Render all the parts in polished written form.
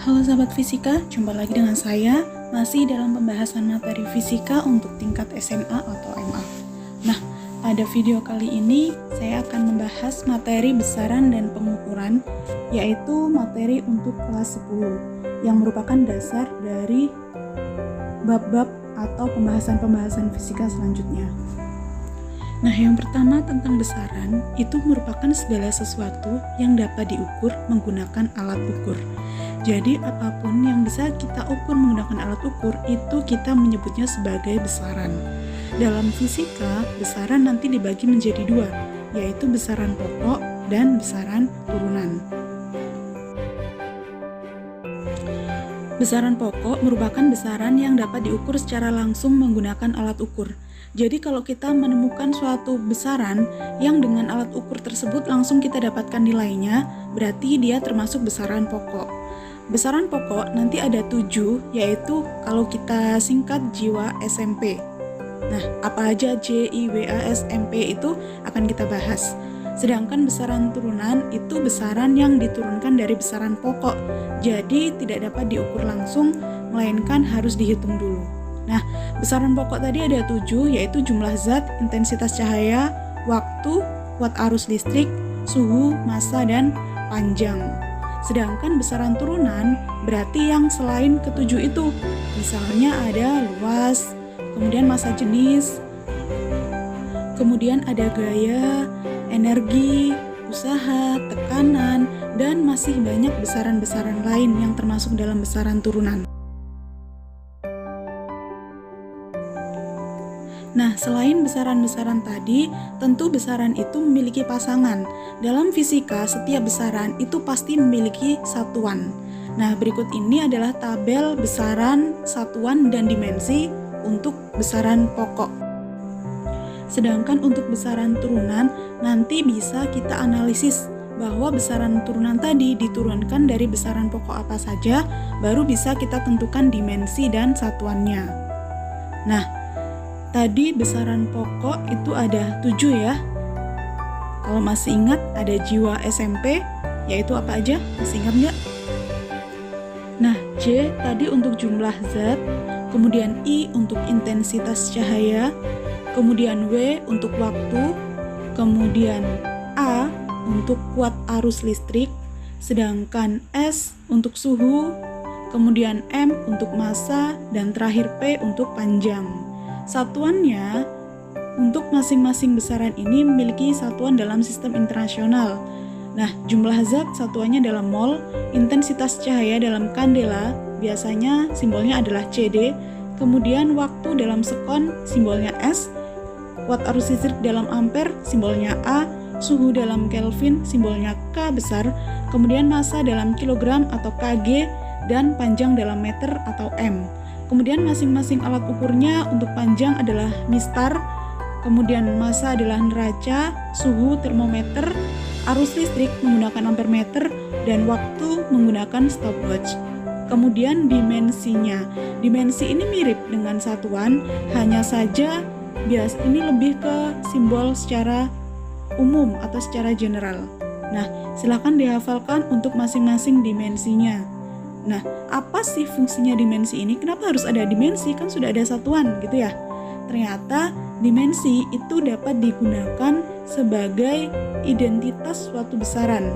Halo sahabat fisika, jumpa lagi dengan saya, masih dalam pembahasan materi fisika untuk tingkat SMA atau MA. Nah, pada video kali ini saya akan membahas materi besaran dan pengukuran, yaitu materi untuk kelas 10, yang merupakan dasar dari bab-bab atau pembahasan-pembahasan fisika selanjutnya. Nah, yang pertama tentang besaran, itu merupakan segala sesuatu yang dapat diukur menggunakan alat ukur. Jadi, apapun yang bisa kita ukur menggunakan alat ukur, itu kita menyebutnya sebagai besaran. Dalam fisika, besaran nanti dibagi menjadi dua, yaitu besaran pokok dan besaran turunan. Besaran pokok merupakan besaran yang dapat diukur secara langsung menggunakan alat ukur. Jadi kalau kita menemukan suatu besaran yang dengan alat ukur tersebut langsung kita dapatkan nilainya, berarti dia termasuk besaran pokok. Besaran pokok nanti ada 7, yaitu kalau kita singkat JIWA SMP. Nah, apa aja JIWA SMP itu akan kita bahas. Sedangkan besaran turunan itu besaran yang diturunkan dari besaran pokok. Jadi tidak dapat diukur langsung, melainkan harus dihitung dulu. Nah, besaran pokok tadi ada 7, yaitu jumlah zat, intensitas cahaya, waktu, kuat arus listrik, suhu, massa, dan panjang. Sedangkan besaran turunan berarti yang selain ketujuh itu. Misalnya ada luas, kemudian massa jenis, kemudian ada gaya, energi, usaha, tekanan, dan masih banyak besaran-besaran lain yang termasuk dalam besaran turunan. Nah, selain besaran-besaran tadi, tentu besaran itu memiliki pasangan. Dalam fisika, setiap besaran itu pasti memiliki satuan. Nah, berikut ini adalah tabel besaran, satuan, dan dimensi untuk besaran pokok. Sedangkan untuk besaran turunan, nanti bisa kita analisis bahwa besaran turunan tadi diturunkan dari besaran pokok apa saja, baru bisa kita tentukan dimensi dan satuannya. Nah, tadi besaran pokok itu ada 7 ya. Kalau masih ingat ada JIWA SMP, yaitu apa aja? Masih ingat nggak? Nah, J tadi untuk jumlah zat, kemudian I untuk intensitas cahaya, kemudian W untuk waktu, kemudian A untuk kuat arus listrik, sedangkan S untuk suhu, kemudian M untuk massa, dan terakhir P untuk panjang. Satuannya untuk masing-masing besaran ini memiliki satuan dalam sistem internasional. Nah, jumlah zat satuannya dalam mol, intensitas cahaya dalam kandela, biasanya simbolnya adalah CD, kemudian waktu dalam sekon, simbolnya S, kuat arus listrik dalam ampere, simbolnya A, suhu dalam Kelvin, simbolnya K besar, kemudian massa dalam kilogram atau kg, dan panjang dalam meter atau m. Kemudian masing-masing alat ukurnya untuk panjang adalah mistar, kemudian massa adalah neraca, suhu termometer, arus listrik menggunakan ampermeter, dan waktu menggunakan stopwatch. Kemudian dimensinya. Dimensi ini mirip dengan satuan, hanya saja ini lebih ke simbol secara umum atau secara general. Nah, silakan dihafalkan untuk masing-masing dimensinya. Nah, apa sih fungsinya dimensi ini? Kenapa harus ada dimensi? Kan sudah ada satuan gitu ya. Ternyata dimensi itu dapat digunakan sebagai identitas suatu besaran.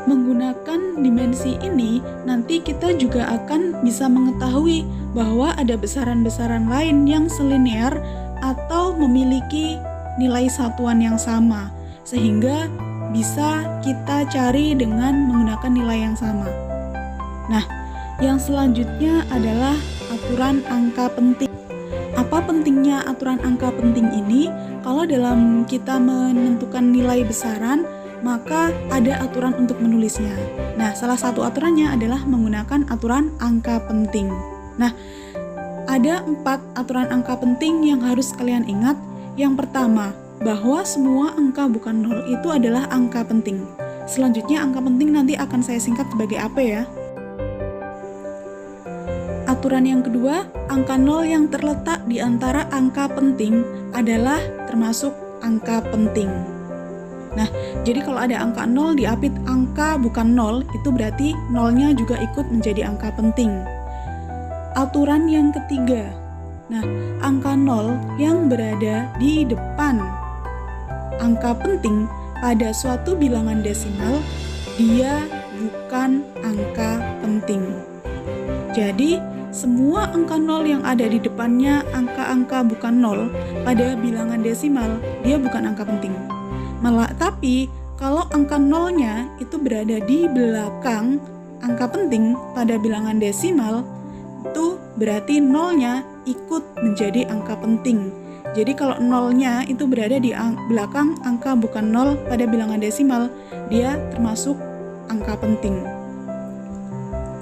Menggunakan dimensi ini, nanti kita juga akan bisa mengetahui bahwa ada besaran-besaran lain yang selinear atau memiliki nilai satuan yang sama, sehingga bisa kita cari dengan menggunakan nilai yang sama. Nah, yang selanjutnya adalah aturan angka penting. Apa pentingnya aturan angka penting ini? Kalau dalam kita menentukan nilai besaran, maka ada aturan untuk menulisnya. Nah, salah satu aturannya adalah menggunakan aturan angka penting. Nah, ada 4 aturan angka penting yang harus kalian ingat. Yang pertama, bahwa semua angka bukan 0 itu adalah angka penting. Selanjutnya angka penting nanti akan saya singkat sebagai apa ya. Aturan yang kedua, angka 0 yang terletak di antara angka penting adalah termasuk angka penting. Nah, jadi kalau ada angka 0 diapit angka bukan 0, itu berarti nolnya juga ikut menjadi angka penting. Aturan yang ketiga. Nah, angka 0 yang berada di depan angka penting pada suatu bilangan desimal, dia bukan angka penting. Jadi, semua angka 0 yang ada di depannya angka-angka bukan 0 pada bilangan desimal, dia bukan angka penting. Tapi kalau angka 0-nya itu berada di belakang angka penting pada bilangan desimal, itu berarti 0-nya ikut menjadi angka penting. Jadi kalau 0-nya itu berada di belakang angka bukan 0 pada bilangan desimal, dia termasuk angka penting.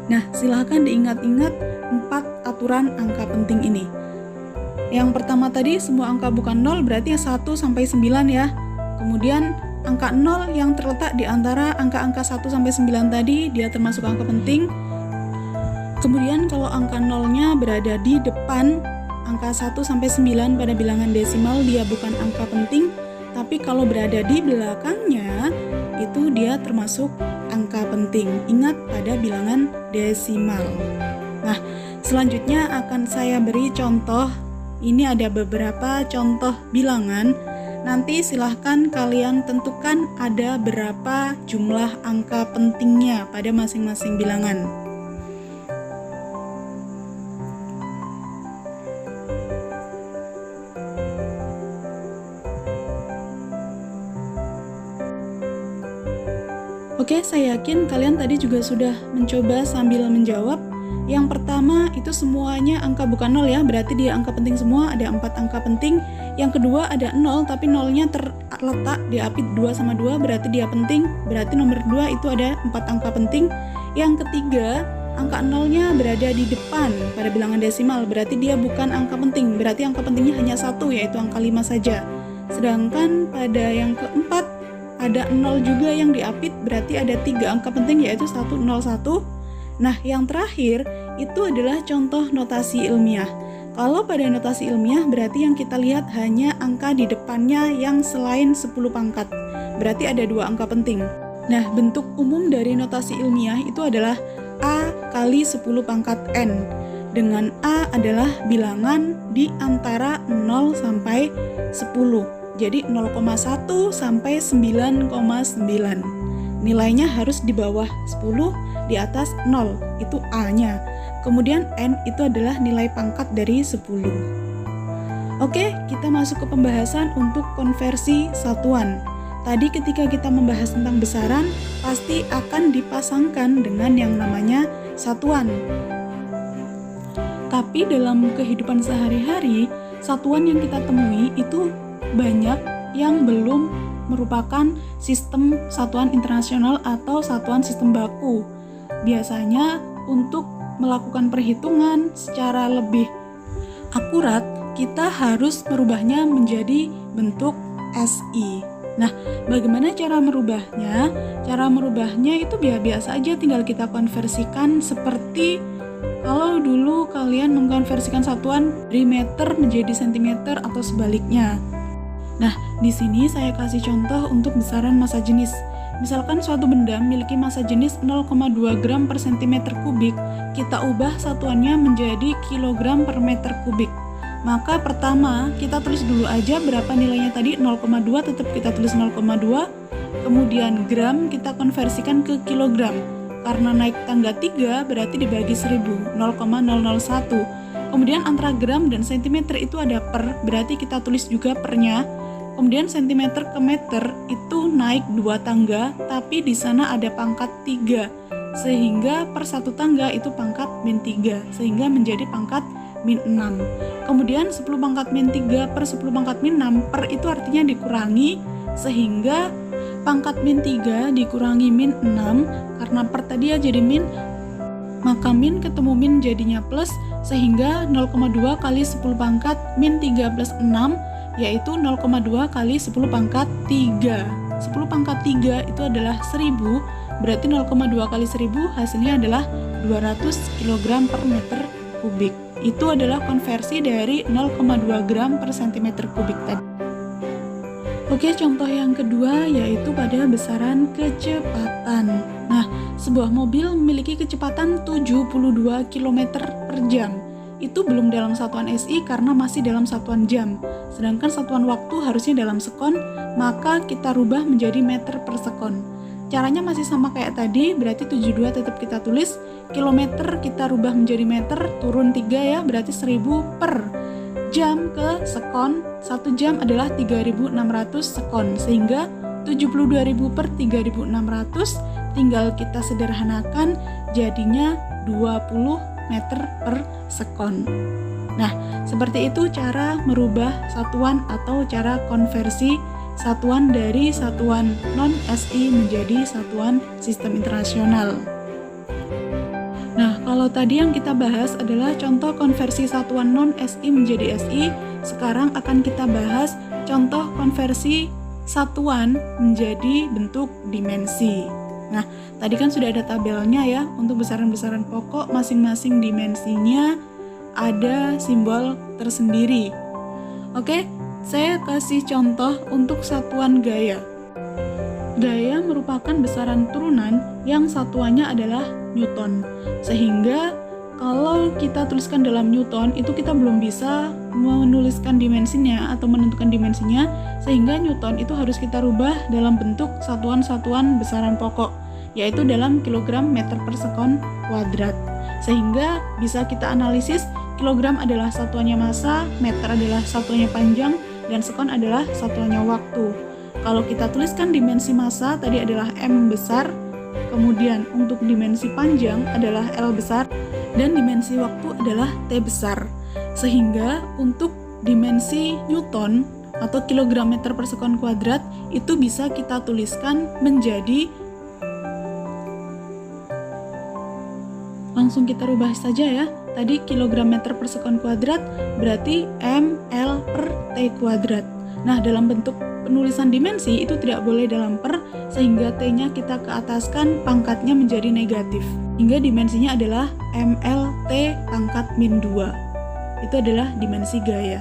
Nah, silahkan diingat-ingat 4 aturan angka penting ini. Yang pertama tadi, semua angka bukan 0 berarti 1 sampai 9 ya. Kemudian angka 0 yang terletak di antara angka-angka 1 sampai 9 tadi, dia termasuk angka penting. Kemudian kalau angka 0-nya berada di depan angka 1 sampai 9 pada bilangan desimal, dia bukan angka penting. Tapi kalau berada di belakangnya, itu dia termasuk angka penting. Ingat pada bilangan desimal. Nah, selanjutnya akan saya beri contoh. Ini ada beberapa contoh bilangan. Nanti silahkan kalian tentukan ada berapa jumlah angka pentingnya pada masing-masing bilangan. Oke, saya yakin kalian tadi juga sudah mencoba sambil menjawab. Yang pertama itu semuanya angka bukan 0 ya, berarti dia angka penting semua, ada 4 angka penting. Yang kedua ada 0, tapi 0-nya terletak diapit 2 sama 2, berarti dia penting, berarti nomor 2 itu ada 4 angka penting. Yang ketiga, angka 0-nya berada di depan pada bilangan desimal, berarti dia bukan angka penting, berarti angka pentingnya hanya 1, yaitu angka 5 saja. Sedangkan pada yang keempat, ada 0 juga yang diapit, berarti ada 3 angka penting, yaitu 1, 0, 1. Nah, yang terakhir itu adalah contoh notasi ilmiah. Kalau pada notasi ilmiah berarti yang kita lihat hanya angka di depannya yang selain 10 pangkat. Berarti ada 2 angka penting. Nah, bentuk umum dari notasi ilmiah itu adalah A kali 10 pangkat N. Dengan A adalah bilangan di antara 0 sampai 10. Jadi 0,1 sampai 9,9. Nilainya harus di bawah 10, di atas 0, itu A-nya. Kemudian N itu adalah nilai pangkat dari 10. Oke, kita masuk ke pembahasan untuk konversi satuan. Tadi ketika kita membahas tentang besaran, pasti akan dipasangkan dengan yang namanya satuan. Tapi dalam kehidupan sehari-hari, satuan yang kita temui itu banyak yang belum merupakan sistem satuan internasional atau satuan sistem baku. Biasanya untuk melakukan perhitungan secara lebih akurat, kita harus merubahnya menjadi bentuk SI. Nah, bagaimana cara merubahnya? Cara merubahnya itu biasa aja, tinggal kita konversikan seperti kalau dulu kalian mengkonversikan satuan dari meter menjadi sentimeter atau sebaliknya. Nah, di sini saya kasih contoh untuk besaran massa jenis. Misalkan suatu benda memiliki massa jenis 0,2 gram per centimeter kubik, kita ubah satuannya menjadi kilogram per meter kubik. Maka pertama, kita tulis dulu aja berapa nilainya tadi, 0,2 tetap kita tulis 0,2. Kemudian gram kita konversikan ke kilogram. Karena naik tangga 3 berarti dibagi 1000, 0,001. Kemudian antara gram dan sentimeter itu ada per, berarti kita tulis juga pernya. Kemudian sentimeter ke meter itu naik 2 tangga, tapi di sana ada pangkat 3. Sehingga per satu tangga itu pangkat min 3, sehingga menjadi pangkat min 6. Kemudian 10 pangkat min 3 per 10 pangkat min 6, per itu artinya dikurangi, sehingga pangkat min 3 dikurangi min 6, karena per tadi ya jadi min, maka min ketemu min jadinya plus, sehingga 0,2 kali 10 pangkat min 3 plus 6, yaitu 0,2 kali 10 pangkat 3. 10 pangkat 3 itu adalah 1000, berarti 0,2 kali 1000 hasilnya adalah 200 kg per meter kubik. Itu adalah konversi dari 0,2 gram per centimeter kubik tadi. Oke, contoh yang kedua yaitu pada besaran kecepatan. Nah, sebuah mobil memiliki kecepatan 72 km per jam. Itu belum dalam satuan SI karena masih dalam satuan jam. Sedangkan satuan waktu harusnya dalam sekon, maka kita rubah menjadi meter per sekon. Caranya masih sama kayak tadi, berarti 72 tetap kita tulis, kilometer kita rubah menjadi meter, turun 3 ya, berarti 1000 per jam ke sekon. 1 jam adalah 3600 sekon, sehingga 72.000 per 3600 tinggal kita sederhanakan jadinya 20 meter per sekon. Nah, seperti itu cara merubah satuan atau cara konversi satuan dari satuan non-SI menjadi satuan sistem internasional. Nah, kalau tadi yang kita bahas adalah contoh konversi satuan non-SI menjadi SI, sekarang akan kita bahas contoh konversi satuan menjadi bentuk dimensi. Nah, tadi kan sudah ada tabelnya ya, untuk besaran-besaran pokok masing-masing dimensinya ada simbol tersendiri. Oke, saya kasih contoh untuk satuan gaya. Gaya merupakan besaran turunan yang satuannya adalah Newton. Sehingga kalau kita tuliskan dalam Newton, itu kita belum bisa menuliskan dimensinya atau menentukan dimensinya, sehingga Newton itu harus kita rubah dalam bentuk satuan-satuan besaran pokok, yaitu dalam kilogram meter per sekon kuadrat. Sehingga bisa kita analisis, kilogram adalah satuannya massa, meter adalah satuannya panjang, dan sekon adalah satuannya waktu. Kalau kita tuliskan dimensi massa tadi adalah M besar, kemudian untuk dimensi panjang adalah L besar, dan dimensi waktu adalah T besar. Sehingga untuk dimensi Newton atau kilogram meter per sekon kuadrat itu bisa kita tuliskan menjadi, langsung kita rubah saja ya. Tadi kilogram meter per sekon kuadrat berarti ml per T kuadrat. Nah, dalam bentuk penulisan dimensi itu tidak boleh dalam per, sehingga T-nya kita keataskan, pangkatnya menjadi negatif. Hingga dimensinya adalah mlt pangkat min 2. Itu adalah dimensi gaya.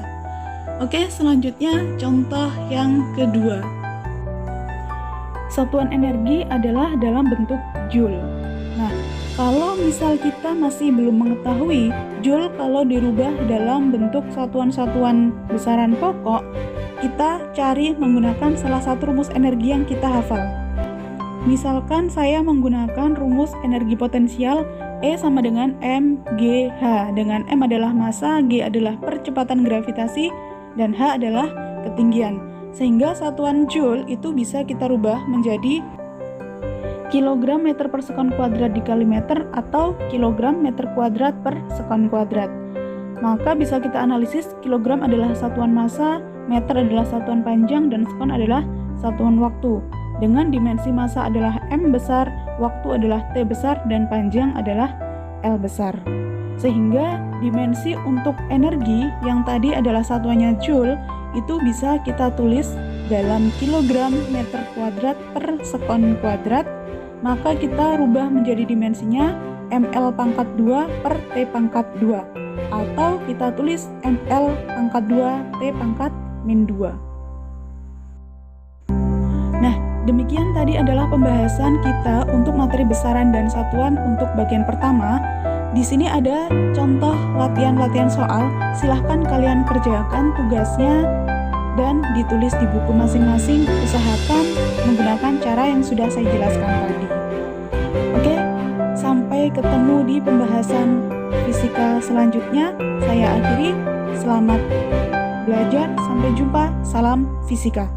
Oke, selanjutnya contoh yang kedua. Satuan energi adalah dalam bentuk joule. Nah, kalau misal kita masih belum mengetahui joule kalau dirubah dalam bentuk satuan-satuan besaran pokok, kita cari menggunakan salah satu rumus energi yang kita hafal. Misalkan saya menggunakan rumus energi potensial E sama dengan mgh, dengan M adalah massa, G adalah percepatan gravitasi, dan H adalah ketinggian. Sehingga satuan joule itu bisa kita rubah menjadi kilogram meter per sekon kuadrat dikali meter atau kilogram meter kuadrat per sekon kuadrat. Maka bisa kita analisis, kilogram adalah satuan massa, meter adalah satuan panjang, dan sekon adalah satuan waktu. Dengan dimensi massa adalah M besar, waktu adalah T besar, dan panjang adalah L besar. Sehingga dimensi untuk energi yang tadi adalah satuannya joule itu bisa kita tulis dalam kilogram meter kuadrat per sekon kuadrat. Maka kita rubah menjadi dimensinya ml pangkat 2 per T pangkat 2, atau kita tulis ml pangkat 2 T pangkat min 2. Nah, demikian tadi adalah pembahasan kita untuk materi besaran dan satuan untuk bagian pertama. Di sini ada contoh latihan-latihan soal, silahkan kalian kerjakan tugasnya dan ditulis di buku masing-masing. Usahakan menggunakan cara yang sudah saya jelaskan tadi. Oke, sampai ketemu di pembahasan fisika selanjutnya. Saya akhiri, selamat belajar, sampai jumpa, salam fisika.